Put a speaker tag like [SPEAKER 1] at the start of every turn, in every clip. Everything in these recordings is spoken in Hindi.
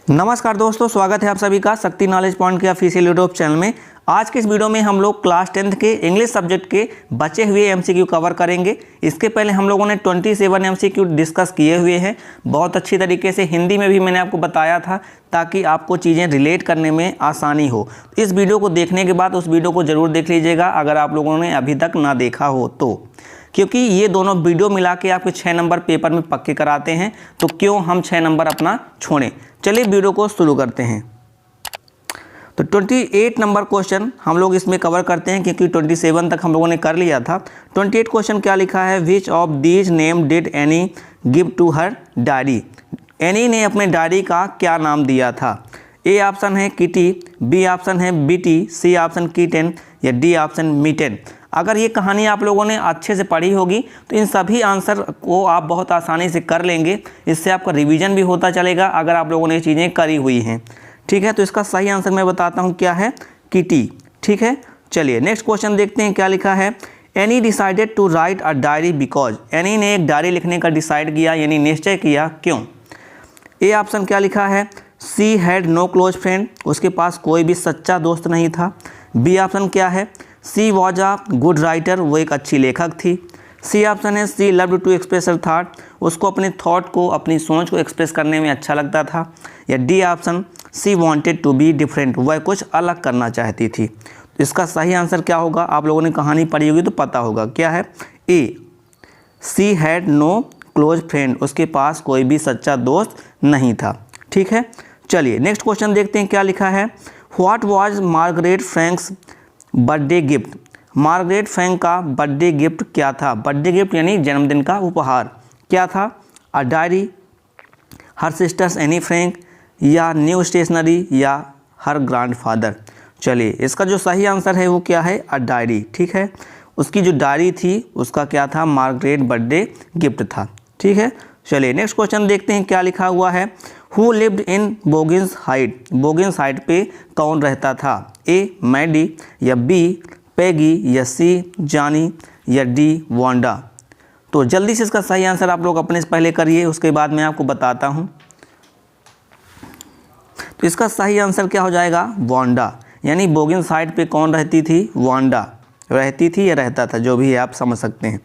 [SPEAKER 1] नमस्कार दोस्तों, स्वागत है आप सभी का शक्ति नॉलेज पॉइंट के ऑफिशियल यूट्यूब चैनल में। आज के इस वीडियो में हम लोग क्लास 10th के इंग्लिश सब्जेक्ट के बचे हुए एमसीक्यू कवर करेंगे। इसके पहले हम लोगों ने 27 एमसीक्यू डिस्कस किए हुए हैं बहुत अच्छी तरीके से। हिंदी में भी मैंने आपको बताया था ताकि आपको चीज़ें रिलेट करने में आसानी हो। इस वीडियो को देखने के बाद उस वीडियो को ज़रूर देख लीजिएगा अगर आप लोगों ने अभी तक ना देखा हो तो, क्योंकि ये दोनों वीडियो मिला के आपके 6 नंबर पेपर में पक्के कराते हैं, तो क्यों हम 6 नंबर अपना छोड़ें। चलिए वीडियो को शुरू करते हैं। तो 28 नंबर क्वेश्चन हम लोग इसमें कवर करते हैं क्योंकि 27 तक हम लोगों ने कर लिया था। 28 क्वेश्चन क्या लिखा है, which of these name did Annie give to her diary. Annie ने अपने डायरी का क्या नाम दिया था। ए ऑप्शन है किटी, बी ऑप्शन है बीटी, सी ऑप्शन कीटेन या डी ऑप्शन मीटेन। अगर ये कहानी आप लोगों ने अच्छे से पढ़ी होगी तो इन सभी आंसर को आप बहुत आसानी से कर लेंगे। इससे आपका रिवीजन भी होता चलेगा अगर आप लोगों ने ये चीज़ें करी हुई हैं। ठीक है, तो इसका सही आंसर मैं बताता हूँ क्या है, किटी। ठीक है, चलिए नेक्स्ट क्वेश्चन देखते हैं क्या लिखा है। Annie decided to write a diary because. Annie ने एक डायरी लिखने का डिसाइड किया यानी निश्चय किया, क्यों। ए ऑप्शन क्या लिखा है, she had no close friend, उसके पास कोई भी सच्चा दोस्त नहीं था। बी ऑप्शन क्या है, she was a good writer, वो एक अच्छी लेखक थी। सी ऑप्शन है, she loved to express her thought, उसको अपने थॉट को, अपनी सोच को एक्सप्रेस करने में अच्छा लगता था। या D option, she wanted to be different, वह कुछ अलग करना चाहती थी। तो इसका सही आंसर क्या होगा, आप लोगों ने कहानी पढ़ी होगी तो पता होगा क्या है। A, she had no close friend, उसके पास कोई भी सच्चा दोस्त नहीं था। ठीक है, चलिए नेक्स्ट क्वेश्चन देखते हैं क्या लिखा है। What was Margaret Franks birthday gift. Margaret Frank का बर्थडे गिफ्ट क्या था। बर्थडे गिफ्ट यानी जन्मदिन का उपहार क्या था। A diary, her sisters Anne Frank, या न्यू स्टेशनरी, या हर ग्रैंडफादर। चलिए इसका जो सही आंसर है वो क्या है, अ डायरी। ठीक है, उसकी जो डायरी थी उसका क्या था, मार्गरेट बर्थडे गिफ्ट था। ठीक है, चलिए नेक्स्ट क्वेश्चन देखते हैं क्या लिखा हुआ है। Who lived in Boggins Heights. Boggins Heights पे कौन रहता था। ए मैडी, या बी पैगी, या सी जानी, या डी वांडा। तो जल्दी से इसका सही आंसर आप लोग अपने से पहले करिए, उसके बाद मैं आपको बताता हूँ। तो इसका सही आंसर क्या हो जाएगा, वांडा। यानी बोगिंस हाइट पे कौन रहती थी, वांडा रहती थी या रहता था, जो भी है आप समझ सकते हैं।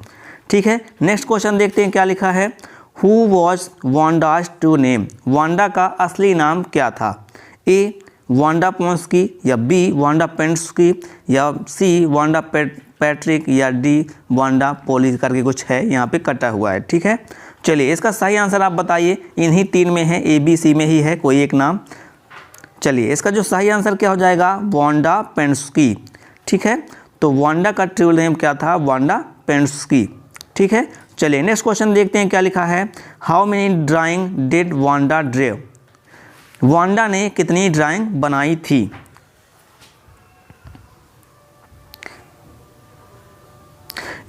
[SPEAKER 1] ठीक है, नेक्स्ट क्वेश्चन देखते हैं क्या लिखा है। Who was Wanda's true name. Wanda का असली नाम क्या था। ए वांडा पोंस्की, या बी वांडा पेंस्की, या सी वांडा पैट्रिक, या डी वांडा पोली करके कुछ है यहाँ पे कटा हुआ है। ठीक है, चलिए इसका सही आंसर आप बताइए। इन्हीं तीन में है, ए बी सी में ही है कोई एक नाम। चलिए इसका जो सही आंसर क्या हो जाएगा, वांडा पेंस्की। ठीक है, तो वांडा का ट्रू नेम क्या था, वांडा पेंस्की। ठीक है, चलिए नेक्स्ट क्वेश्चन देखते हैं क्या लिखा है। How many drawing did Wanda drew. Wanda ने कितनी ड्राइंग बनाई थी।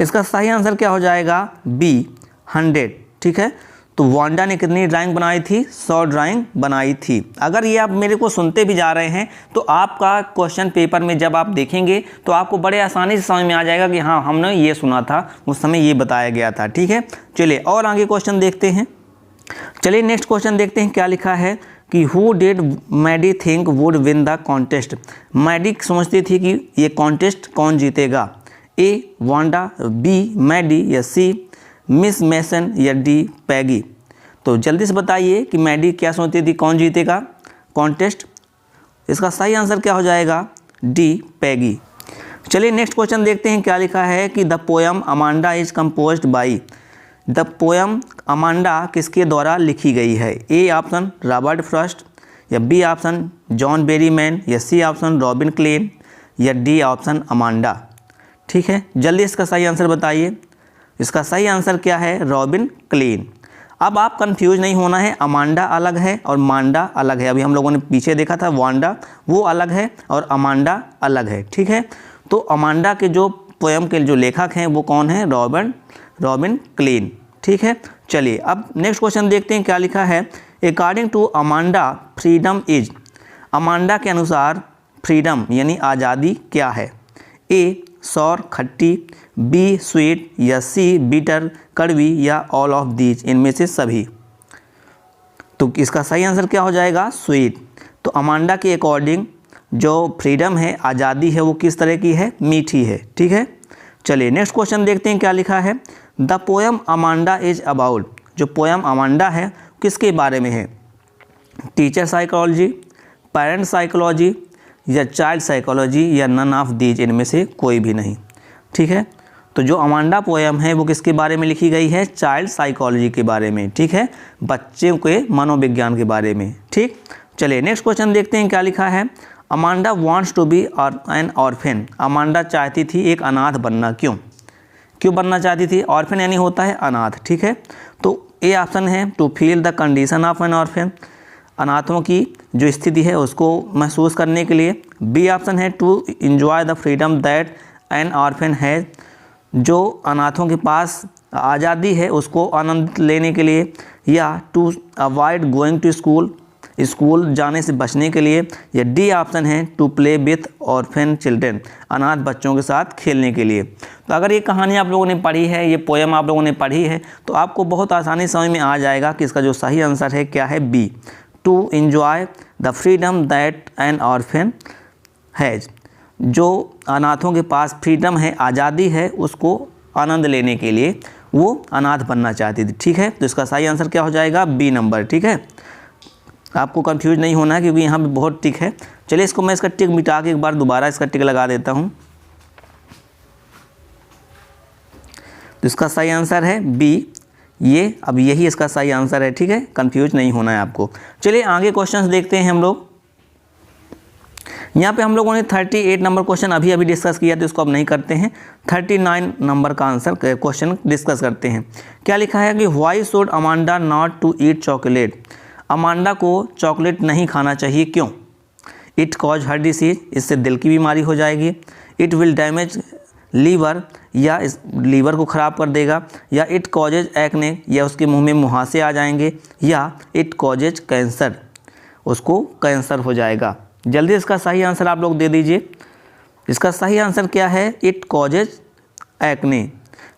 [SPEAKER 1] इसका सही आंसर क्या हो जाएगा, बी 100। ठीक है, तो वांडा ने कितनी ड्राइंग बनाई थी, 100 ड्राइंग बनाई थी। अगर ये आप मेरे को सुनते भी जा रहे हैं तो आपका क्वेश्चन पेपर में जब आप देखेंगे तो आपको बड़े आसानी से समझ में आ जाएगा कि हाँ हमने ये सुना था, उस समय ये बताया गया था। ठीक है, चलिए और आगे क्वेश्चन देखते हैं। चलिए नेक्स्ट क्वेश्चन देखते हैं क्या लिखा है कि who did Maddy think would win the contest. Maddy सोचती थी कि ये कॉन्टेस्ट कौन जीतेगा। ए वांडा, बी मैडी, या सी मिस मैसन, या डी पैगी। तो जल्दी से बताइए कि मैडी क्या सोचती थी कौन जीतेगा कॉन्टेस्ट। इसका सही आंसर क्या हो जाएगा, डी पैगी। चलिए नेक्स्ट क्वेश्चन देखते हैं क्या लिखा है कि the poem Amanda is composed by. The poem Amanda किसके द्वारा लिखी गई है। ए ऑप्शन रॉबर्ट फ्रॉस्ट, या बी ऑप्शन जॉन बेरीमैन, या सी ऑप्शन रॉबिन क्लेन, या डी ऑप्शन अमांडा। ठीक है, जल्दी इसका सही आंसर बताइए। इसका सही आंसर क्या है, रॉबिन क्लेन। अब आप कंफ्यूज नहीं होना है, अमांडा अलग है और मांडा अलग है। अभी हम लोगों ने पीछे देखा था वांडा वो अलग है और अमांडा अलग है। ठीक है, तो अमांडा के जो पोयम के जो लेखक हैं वो कौन है, रॉबिन क्लेन। ठीक है, चलिए अब नेक्स्ट क्वेश्चन देखते हैं क्या लिखा है। According to Amanda freedom is. Amanda के अनुसार फ्रीडम यानी आज़ादी क्या है। ए सौर खट्टी, बी स्वीट, या सी बिटर कड़वी, या ऑल ऑफ दीज इनमें से सभी। तो इसका सही आंसर क्या हो जाएगा? स्वीट। तो अमांडा के अकॉर्डिंग जो फ्रीडम है, आज़ादी है, वो किस तरह की है? मीठी है। ठीक है, चलिए नेक्स्ट क्वेश्चन देखते हैं क्या लिखा है। The poem Amanda is about, जो पोएम अमांडा है किसके बारे में है? टीचर साइकोलॉजी, पेरेंट साइकोलॉजी या चाइल्ड साइकोलॉजी या नन ऑफ दीज, इनमें से कोई भी नहीं। ठीक है, तो जो अमांडा पोएम है वो किसके बारे में लिखी गई है? चाइल्ड साइकोलॉजी के बारे में। ठीक है, बच्चे के मनोविज्ञान के बारे में। ठीक, चलिए नेक्स्ट क्वेश्चन देखते हैं क्या लिखा है। Amanda wants to be an orphan, Amanda चाहती थी एक अनाथ बनना। क्यों बनना चाहती थी? ऑर्फेन यानी होता है अनाथ। ठीक है, तो ए ऑप्शन है to feel the condition of an orphan, अनाथों की जो स्थिति है उसको महसूस करने के लिए। बी ऑप्शन है to enjoy the freedom that an orphan है, जो अनाथों के पास आज़ादी है उसको आनंद लेने के लिए। या to avoid going to school, school जाने से बचने के लिए। या डी ऑप्शन है to play with orphan children, अनाथ बच्चों के साथ खेलने के लिए। तो अगर ये कहानी आप लोगों ने पढ़ी है, ये पोएम आप लोगों ने पढ़ी है, तो आपको बहुत आसानी समझ में आ जाएगा कि इसका जो सही आंसर है क्या है? B, to enjoy the freedom that an orphan has, जो अनाथों के पास फ्रीडम है, आज़ादी है, उसको आनंद लेने के लिए वो अनाथ बनना चाहती थी। ठीक है, तो इसका सही आंसर क्या हो जाएगा? B number. ठीक है, आपको कंफ्यूज नहीं होना है क्योंकि यहाँ पे बहुत टिक है। चलिए इसको मैं इसका टिक मिटा के एक बार दोबारा इसका टिक लगा देता हूँ। तो इसका सही आंसर है बी, ये अब यही इसका सही आंसर है। ठीक है, कंफ्यूज नहीं होना है आपको। चलिए आगे क्वेश्चंस देखते हैं हम लोग। यहाँ पे हम लोगों ने 38 नंबर क्वेश्चन अभी डिस्कस किया, तो इसको अब नहीं करते हैं। 39 नंबर का आंसर क्वेश्चन डिस्कस करते हैं। क्या लिखा है कि why should Amanda not to eat chocolate, Amanda को चॉकलेट नहीं खाना चाहिए, क्यों? इट कॉज हर डिसीज, इससे दिल की बीमारी हो जाएगी। इट विल डैमेज लीवर, या इस लीवर को ख़राब कर देगा। या इट कॉजेज एक्ने, या उसके मुंह में मुहासे आ जाएंगे। या इट कॉजेज कैंसर, उसको कैंसर हो जाएगा। जल्दी इसका सही आंसर आप लोग दे दीजिए। इसका सही आंसर क्या है? इट कॉजेज एक्ने,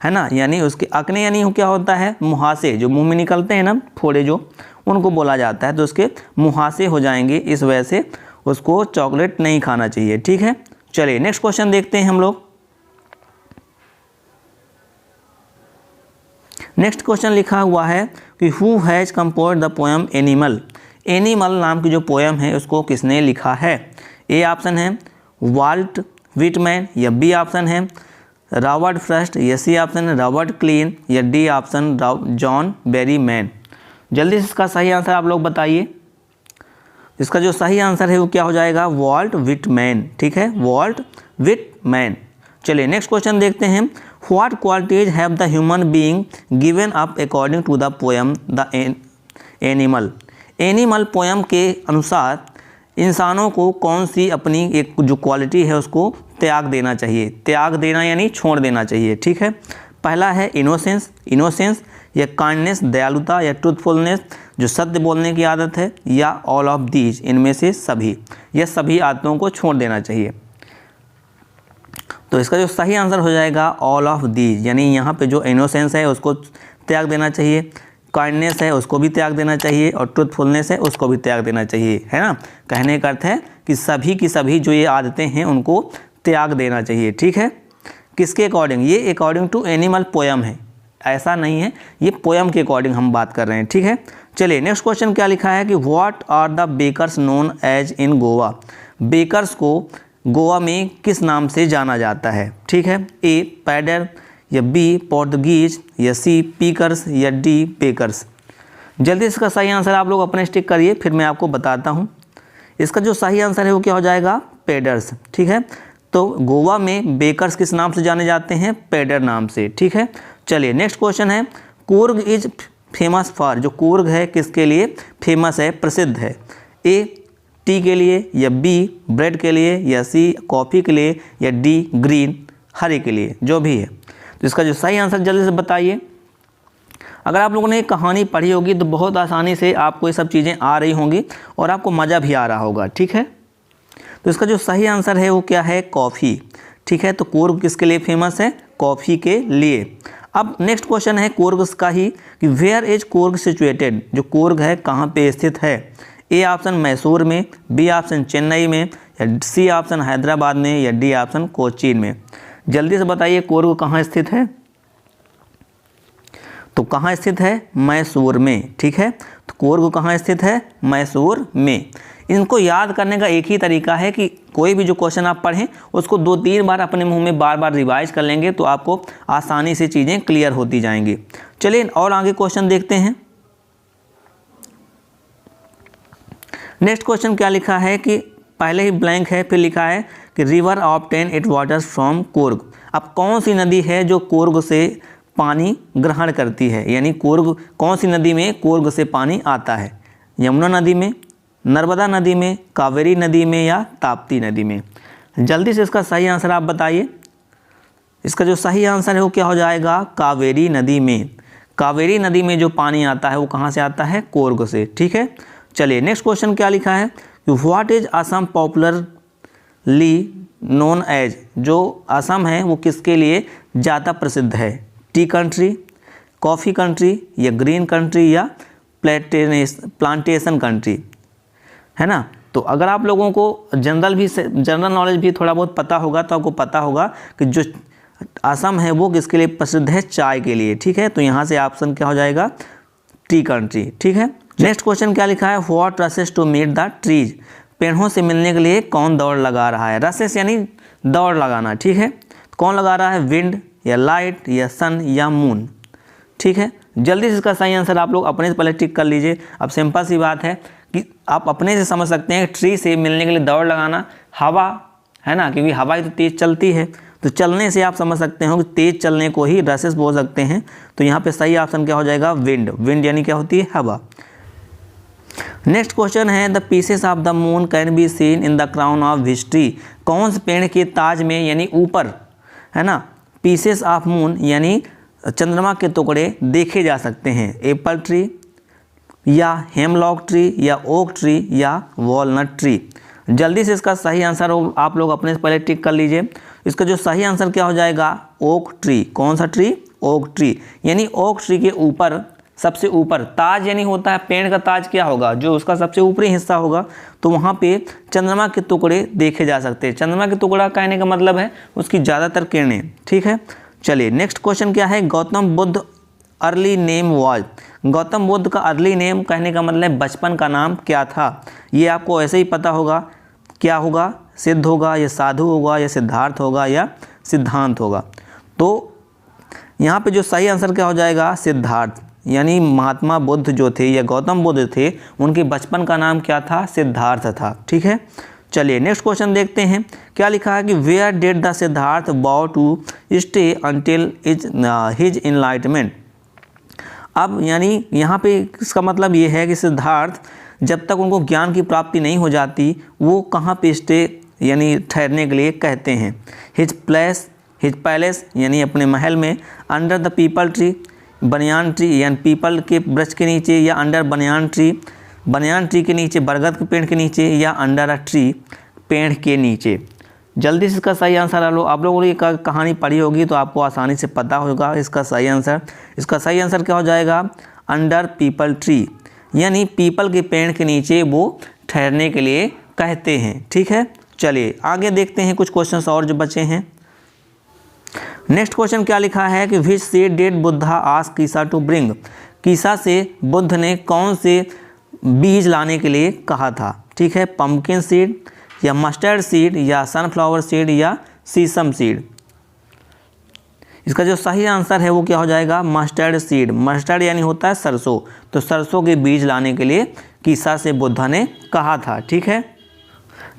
[SPEAKER 1] है ना, यानी उसके एक्ने यानी क्या होता है? मुहासे, जो मुंह में निकलते हैं ना फोड़े, जो उनको बोला जाता है। तो उसके मुहासे हो जाएंगे, इस वजह से उसको चॉकलेट नहीं खाना चाहिए। ठीक है, चलिए नेक्स्ट क्वेश्चन देखते हैं हम लोग। नेक्स्ट क्वेश्चन लिखा हुआ है कि who has composed the poem animal, animal नाम की जो पोएम है उसको किसने लिखा है? ए ऑप्शन है वाल्ट विटमैन, या बी ऑप्शन है रॉबर्ट फ्रस्ट, या सी ऑप्शन है रॉबर्ट क्लीन, या डी ऑप्शन जॉन बेरीमैन। जल्दी से इसका सही आंसर आप लोग बताइए। इसका जो सही आंसर है वो क्या हो जाएगा? Walt Whitman. ठीक है, वॉल्ट विटमैन। चलिए नेक्स्ट क्वेश्चन देखते हैं। What qualities have the human being given up according to the poem the animal, animal poem के अनुसार इंसानों को कौन सी अपनी एक जो क्वालिटी है उसको त्याग देना चाहिए? त्याग देना यानी छोड़ देना चाहिए। ठीक है, पहला है इनोसेंस, इनोसेंस, या काइंडनेस, दयालुता, या ट्रूथफुलनेस, जो सत्य बोलने की आदत है, या ऑल ऑफ दीज, इनमें से सभी, या सभी आदतों को छोड़ देना चाहिए। तो इसका जो सही आंसर हो जाएगा ऑल ऑफ दीज, यानी यहाँ पे जो इनोसेंस है उसको त्याग देना चाहिए, काइंडनेस है उसको भी त्याग देना चाहिए, और ट्रूथफुलनेस है उसको भी त्याग देना चाहिए, है ना। कहने का अर्थ है कि सभी की सभी जो ये आदतें हैं उनको त्याग देना चाहिए। ठीक है, किसके अकॉर्डिंग? ये अकॉर्डिंग टू एनिमल पोएम है, ऐसा नहीं है, ये पोएम के अकॉर्डिंग हम बात कर रहे हैं। ठीक है, चलिए नेक्स्ट क्वेश्चन क्या लिखा है कि what are the bakers known as in Goa, bakers को गोवा में किस नाम से जाना जाता है? ठीक है, ए पैडर, या बी पोर्तुगीज, या सी पीकर्स, या डी बेकर्स। जल्दी इसका सही आंसर आप लोग अपने स्टिक करिए, फिर मैं आपको बताता हूँ। इसका जो सही आंसर है वो क्या हो जाएगा? पेडर्स। ठीक है, तो गोवा में बेकर्स किस नाम से जाने जाते हैं? पेडर नाम से। ठीक है, चलिए नेक्स्ट क्वेश्चन है कूर्ग इज फेमस फॉर, जो कूर्ग है किसके लिए फेमस है, प्रसिद्ध है? ए टी के लिए, या बी ब्रेड के लिए, या सी कॉफ़ी के लिए, या डी ग्रीन हरे के लिए, जो भी है। तो इसका जो सही आंसर जल्दी से बताइए। अगर आप लोगों ने कहानी पढ़ी होगी तो बहुत आसानी से आपको ये सब चीज़ें आ रही होंगी और आपको मज़ा भी आ रहा होगा। ठीक है, तो इसका जो सही आंसर है वो क्या है? कॉफ़ी। ठीक है, तो कूर्ग किसके लिए फेमस है? कॉफ़ी के लिए। अब नेक्स्ट क्वेश्चन है कोर्ग का ही कि वेयर इज कोर्ग सिचुएटेड, जो कोर्ग है कहाँ पे स्थित है। ए ऑप्शन मैसूर में, बी ऑप्शन चेन्नई में, या सी ऑप्शन हैदराबाद में, या डी ऑप्शन कोचीन में। जल्दी से बताइए कोर्ग कहाँ स्थित है। तो कहाँ स्थित है, मैसूर में। ठीक है, तो कोर्ग कहाँ स्थित है, मैसूर में। इनको याद करने का एक ही तरीका है कि कोई भी जो क्वेश्चन आप पढ़ें उसको 2-3 बार अपने मुंह में बार बार रिवाइज कर लेंगे तो आपको आसानी से चीज़ें क्लियर होती जाएंगी। चलिए और आगे क्वेश्चन देखते हैं। नेक्स्ट क्वेश्चन क्या लिखा है कि पहले ही ब्लैंक है, फिर लिखा है कि river obtain it waters from Coorg. अब कौन सी नदी है जो कोर्ग से पानी ग्रहण करती है, यानी कोर्ग कौन सी नदी में कोर्ग से पानी आता है। यमुना नदी में, नर्मदा नदी में, कावेरी नदी में, या ताप्ती नदी में। जल्दी से इसका सही आंसर आप बताइए। इसका जो सही आंसर है वो क्या हो जाएगा, कावेरी नदी में। कावेरी नदी में जो पानी आता है वो कहाँ से आता है, कोर्ग से। ठीक है, चलिए नेक्स्ट क्वेश्चन क्या लिखा है कि what is Assam popularly known as, जो असम है वो किसके लिए ज़्यादा प्रसिद्ध है। टी कंट्री, कॉफ़ी कंट्री, या ग्रीन कंट्री, या प्लांटेशन कंट्री, है ना। तो अगर आप लोगों को जनरल नॉलेज भी थोड़ा बहुत पता होगा तो आपको पता होगा कि जो असम है वो किसके लिए प्रसिद्ध है, चाय के लिए। ठीक है, तो यहाँ से ऑप्शन क्या हो जाएगा, टी कंट्री। ठीक है, नेक्स्ट क्वेश्चन क्या लिखा है, what rushes to meet the trees, पेड़ों से मिलने के लिए कौन दौड़ लगा रहा है। रसेस यानी दौड़ लगाना। ठीक है, कौन लगा रहा है, विंड, या लाइट, या सन, या मून। ठीक है, जल्दी से इसका सही आंसर आप लोग अपने से पहले टिक कर लीजिए। अब सिंपल सी बात है कि आप अपने से समझ सकते हैं कि ट्री से मिलने के लिए दौड़ लगाना, हवा है ना, क्योंकि हवा ही तो तेज़ चलती है, तो चलने से आप समझ सकते हो कि तेज़ चलने को ही रसेस बोल सकते हैं। तो यहाँ पे सही ऑप्शन क्या हो जाएगा, विंड। विंड यानी क्या होती है, हवा। नेक्स्ट क्वेश्चन है the pieces of the moon can be seen in the crown of which tree, कौन से पेड़ के ताज में, यानी ऊपर, है ना, पीसेस ऑफ मून यानी चंद्रमा के टुकड़े देखे जा सकते हैं। एप्पल ट्री, या हेमलॉक ट्री, या ओक ट्री, या वॉलनट ट्री। जल्दी से इसका सही आंसर आप लोग अपने से पहले टिक कर लीजिए। इसका जो सही आंसर क्या हो जाएगा, ओक ट्री। कौन सा ट्री, ओक ट्री। यानी ओक ट्री के ऊपर, सबसे ऊपर, ताज यानी होता है पेड़ का ताज, क्या होगा, जो उसका सबसे ऊपरी हिस्सा होगा, तो वहाँ पे चंद्रमा के टुकड़े देखे जा सकते हैं। चंद्रमा के टुकड़ा कहने का मतलब है उसकी ज़्यादातर किरणें। ठीक है, चलिए नेक्स्ट क्वेश्चन क्या है, Gautam Buddha early name was, Gautam Buddha का अर्ली नेम कहने का मतलब बचपन का नाम क्या था। ये आपको ऐसे ही पता होगा, क्या होगा, सिद्ध होगा, या साधु होगा, या सिद्धार्थ होगा, या सिद्धांत होगा। तो यहाँ पे जो सही आंसर क्या हो जाएगा, सिद्धार्थ। यानी महात्मा बुद्ध जो थे या गौतम बुद्ध थे, उनके बचपन का नाम क्या था, सिद्धार्थ था। ठीक है, चलिए नेक्स्ट क्वेश्चन देखते हैं। क्या लिखा है कि where did the Siddhartha vow to stay until his enlightenment. अब यानी यहाँ पे इसका मतलब ये है कि सिद्धार्थ जब तक उनको ज्ञान की प्राप्ति नहीं हो जाती वो कहाँ पे स्टे यानी ठहरने के लिए कहते हैं। हिज पैलेस यानी अपने महल में, under the people tree, banyan tree यानी पीपल के वृक्ष के नीचे, या अंडर बनियान ट्री के नीचे, बरगद के पेड़ के नीचे, या अंडर अ ट्री, पेड़ के नीचे। जल्दी से इसका सही आंसर आप लोगों ने ये कहानी पढ़ी होगी तो आपको आसानी से पता होगा इसका सही आंसर। इसका सही आंसर क्या हो जाएगा, अंडर पीपल ट्री, यानी पीपल के पेड़ के नीचे वो ठहरने के लिए कहते हैं। ठीक है, चलिए आगे देखते हैं कुछ क्वेश्चंस और जो बचे हैं। नेक्स्ट क्वेश्चन क्या लिखा है कि which seed did Buddha ask Kisa to bring, Kisa से बुद्ध ने कौन से बीज लाने के लिए कहा था। ठीक है, पम्पकिन सीड, या मस्टर्ड सीड, या सनफ्लावर सीड, या सीसम सीड। इसका जो सही आंसर है वो क्या हो जाएगा, मस्टर्ड सीड। मस्टर्ड यानी होता है सरसों, तो सरसों के बीज लाने के लिए कीसा से बुद्धा ने कहा था। ठीक है,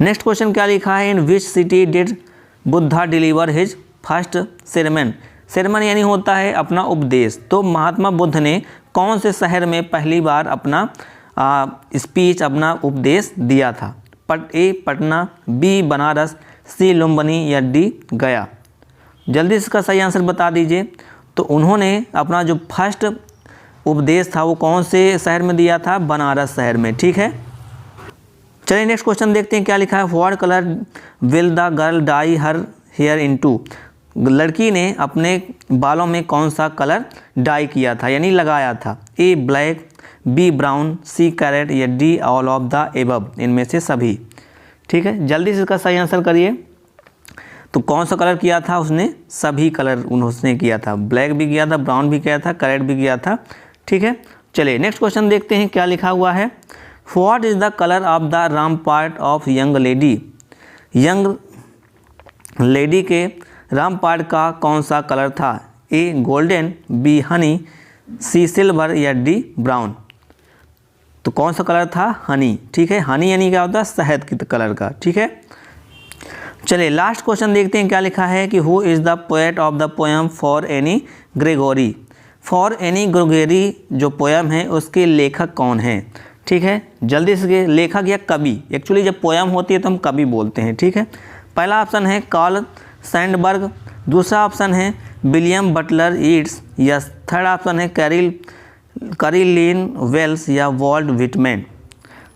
[SPEAKER 1] नेक्स्ट क्वेश्चन क्या लिखा है, in which city did Buddha deliver his first sermon. Sermon यानी होता है अपना उपदेश, तो महात्मा बुद्ध ने कौन से शहर में पहली बार अपना स्पीच, अपना उपदेश दिया था। ए पटना, बी बनारस, सी लुम्बिनी, या डी गया। जल्दी इसका सही आंसर बता दीजिए। तो उन्होंने अपना जो फर्स्ट उपदेश था वो कौन से शहर में दिया था, बनारस शहर में। ठीक है, चलिए नेक्स्ट क्वेश्चन देखते हैं क्या लिखा है, what colour will the girl dye her hair into, लड़की ने अपने बालों में कौन सा कलर डाई किया था यानी लगाया था? ए ब्लैक, बी ब्राउन, सी कैरेट या D all of the above, इनमें से सभी। ठीक है, जल्दी से इसका सही आंसर करिए। तो कौन सा कलर किया था उसने? सभी कलर उसने किया था, ब्लैक भी किया था, ब्राउन भी किया था, कैरेट भी किया था। ठीक है, चलिए नेक्स्ट क्वेश्चन देखते हैं क्या लिखा हुआ है। What is the colour of the rampart of young lady? Young lady के रामपाट का कौन सा कलर था? A golden, B honey, C silver या डी ब्राउन। तो कौन सा कलर था? हनी। ठीक है, हनी यानी क्या होता है? शहद की कलर का। ठीक है, चलिए लास्ट क्वेश्चन देखते हैं क्या लिखा है कि who is the poet of the poem for any Gregory? For any Gregory जो पोएम है उसके लेखक कौन हैं? ठीक है, जल्दी से, लेखक या कवि, एक्चुअली जब पोएम होती है तो हम कवि बोलते हैं। ठीक है, पहला ऑप्शन है कार्ल सैंडबर्ग, दूसरा ऑप्शन है विलियम बटलर ईट्स, या थर्ड ऑप्शन है कैरोलिन वेल्स या वॉल्ट व्हिटमैन।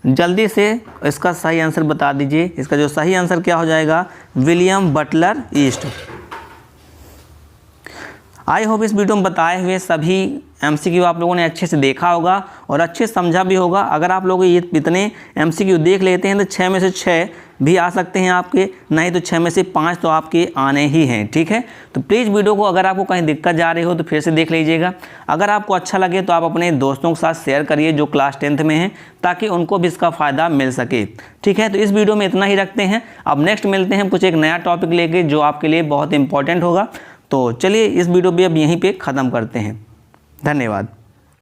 [SPEAKER 1] जल्दी से इसका सही आंसर बता दीजिए। इसका जो सही आंसर क्या हो जाएगा? William Butler east. I hope इस वीडियो में बताए हुए सभी MCQ आप लोगों ने अच्छे से देखा होगा और अच्छे से समझा भी होगा। अगर आप लोग ये इतने MCQ देख लेते हैं तो 6 में से 6 भी आ सकते हैं आपके, नहीं तो 6 में से 5 तो आपके आने ही हैं। ठीक है, तो प्लीज़ वीडियो को अगर आपको कहीं दिक्कत जा रही हो तो फिर से देख लीजिएगा। अगर आपको अच्छा लगे तो आप अपने दोस्तों के साथ शेयर करिए जो क्लास 10th में हैं, ताकि उनको भी इसका फ़ायदा मिल सके। ठीक है, तो इस वीडियो में इतना ही रखते हैं। अब नेक्स्ट मिलते हैं कुछ एक नया टॉपिक लेके जो आपके लिए बहुत इंपॉर्टेंट होगा। तो चलिए इस वीडियो भी अब यहीं पे ख़त्म करते हैं। धन्यवाद।